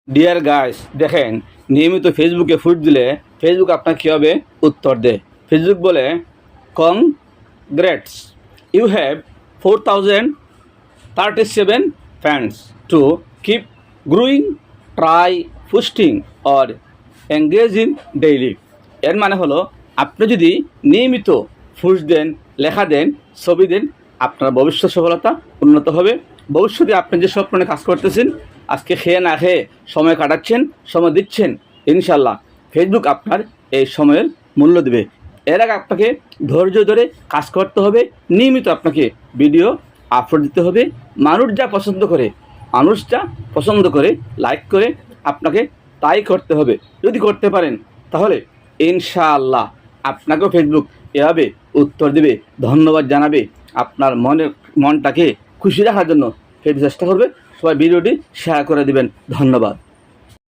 Deer guys, দেখেন নিয়মিত ফেসবুকে ফুট দিলে ফেসবুক আপনাকে কীভাবে উত্তর দেয়। ফেসবুক বলে, congrats, you have 4037 fans to keep growing, try posting or engaging daily. এর মানে হলো, আপনি যদি নিয়মিত ফুস দেন, লেখা দেন, ছবি দেন, আপনার ভবিষ্যৎ সফলতা উন্নত হবে। ভবিষ্যতে আপনি যে স্বপ্নে কাজ করতেছেন, আজকে খেয়ে না খেয়ে সময় কাটাচ্ছেন, সময় দিচ্ছেন, ইনশাল্লাহ ফেসবুক আপনার এই সময়ের মূল্য দেবে। এর আগে আপনাকে ধৈর্য ধরে কাজ করতে হবে, নিয়মিত আপনাকে ভিডিও আপলোড দিতে হবে। মানুষ যা পছন্দ করে লাইক করে, আপনাকে তাই করতে হবে। যদি করতে পারেন তাহলে ইনশাআল্লাহ আপনাকেও ফেসবুক এভাবে উত্তর দেবে, ধন্যবাদ জানাবে। আপনার মনটাকে খুশি রাখার জন্য ফেসবুক চেষ্টা করবে। সবাই ভিডিওটি শেয়ার করে দিবেন। ধন্যবাদ।